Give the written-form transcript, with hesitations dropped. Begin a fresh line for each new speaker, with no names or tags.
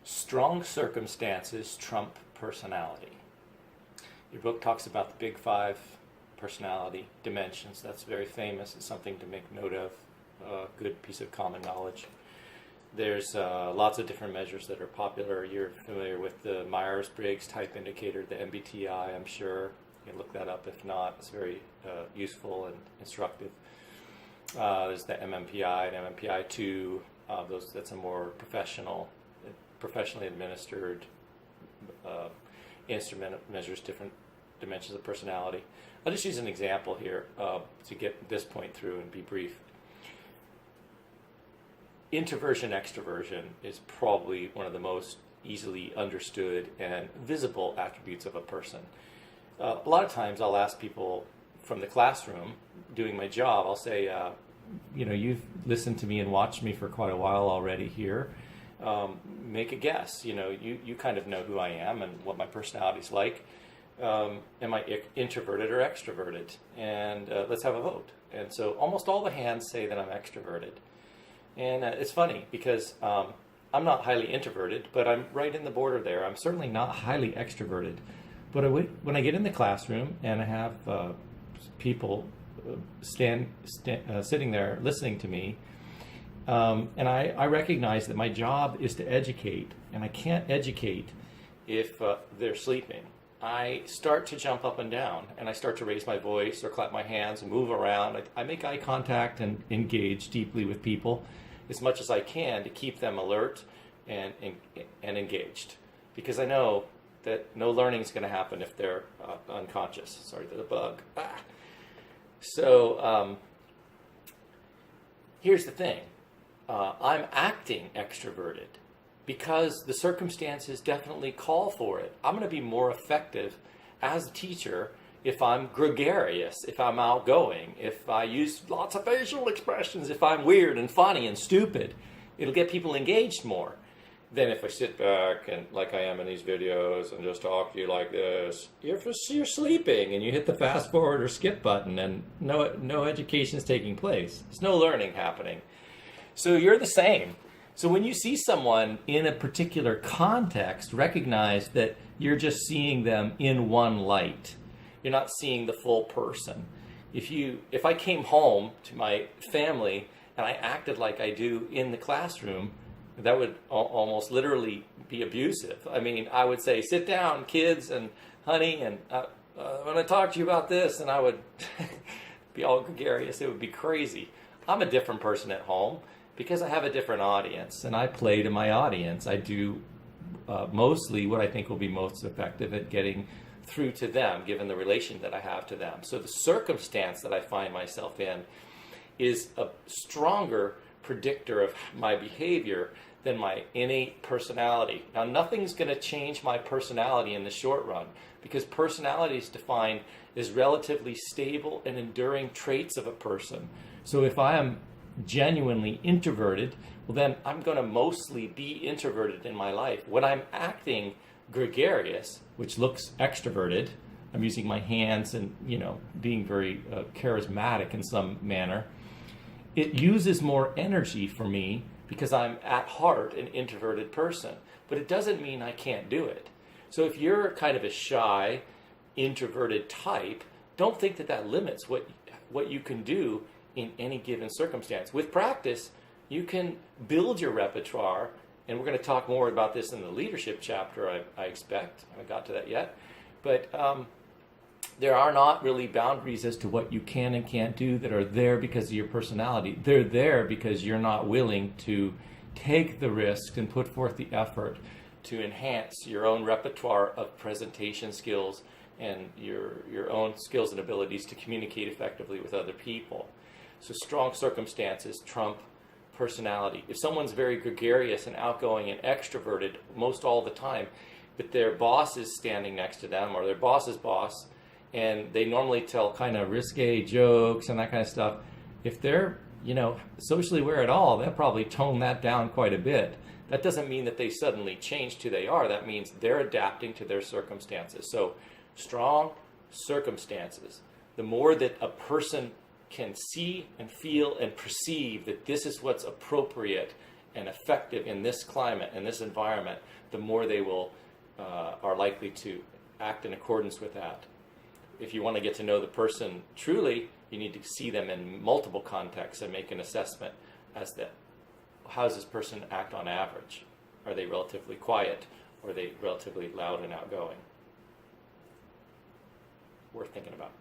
Strong circumstances trump personality. Your book talks about the big five personality dimensions. That's very famous. It's something to make note of, a good piece of common knowledge. There's lots of different measures that are popular. You're familiar with the Myers-Briggs Type Indicator, the MBTI, I'm sure. You can look that up. If not, it's very useful and instructive. There's the MMPI and MMPI-2. That's a more professionally administered instrument that measures different dimensions of personality. I'll just use an example here to get this point through and be brief. Introversion, extroversion is probably one of the most easily understood and visible attributes of a person. A lot of times I'll ask people from the classroom doing my job, I'll say, you've listened to me and watched me for quite a while already here. Make a guess. You kind of know who I am and what my personality's like. Am I introverted or extroverted? And let's have a vote. And so almost all the hands say that I'm extroverted. And it's funny because I'm not highly introverted, but I'm right in the border there. I'm certainly not highly extroverted. But when I get in the classroom and I have people sitting there listening to me, and I recognize that my job is to educate, and I can't educate if they're sleeping. I start to jump up and down, and I start to raise my voice or clap my hands and move around. I make eye contact and engage deeply with people as much as I can to keep them alert and engaged, because I know that no learning is going to happen if they're unconscious. Sorry, there's a bug. So here's the thing. I'm acting extroverted because the circumstances definitely call for it. I'm going to be more effective as a teacher if I'm gregarious, if I'm outgoing, if I use lots of facial expressions, if I'm weird and funny and stupid. It'll get people engaged more than if I sit back and like I am in these videos and just talk to you like this. You're sleeping and you hit the fast forward or skip button and no education is taking place. There's no learning happening. So you're the same. So when you see someone in a particular context, recognize that you're just seeing them in one light. You're not seeing the full person. If I came home to my family and I acted like I do in the classroom, that would almost literally be abusive. I mean, I would say, sit down, kids, and honey, and I'm going to talk to you about this, and I would be all gregarious. It would be crazy. I'm a different person at home because I have a different audience, and I play to my audience. I do mostly what I think will be most effective at getting through to them, given the relation that I have to them. So the circumstance that I find myself in is a stronger predictor of my behavior than my innate personality. Now, nothing's going to change my personality in the short run, because personality is defined as relatively stable and enduring traits of a person. So if I am genuinely introverted, well, then I'm going to mostly be introverted in my life. When I'm acting gregarious, which looks extroverted, I'm using my hands and being very charismatic in some manner, it uses more energy for me because I'm at heart an introverted person. But it doesn't mean I can't do it. So if you're kind of a shy, introverted type, don't think that limits what you can do in any given circumstance. With practice, you can build your repertoire, and we're going to talk more about this in the leadership chapter, I expect. I haven't got to that yet. But there are not really boundaries as to what you can and can't do that are there because of your personality. They're there because you're not willing to take the risk and put forth the effort to enhance your own repertoire of presentation skills and your own skills and abilities to communicate effectively with other people. So strong circumstances trump personality. If someone's very gregarious and outgoing and extroverted most all the time, but their boss is standing next to them or their boss's boss, and they normally tell kind of risque jokes and that kind of stuff, if they're, socially aware at all, they'll probably tone that down quite a bit. That doesn't mean that they suddenly changed who they are. That means they're adapting to their circumstances. So strong circumstances. The more that a person can see and feel and perceive that this is what's appropriate and effective in this climate and this environment, the more they will are likely to act in accordance with that. If you want to get to know the person truly, you need to see them in multiple contexts and make an assessment as to how does this person act on average? Are they relatively quiet, or are they relatively loud and outgoing? Worth thinking about.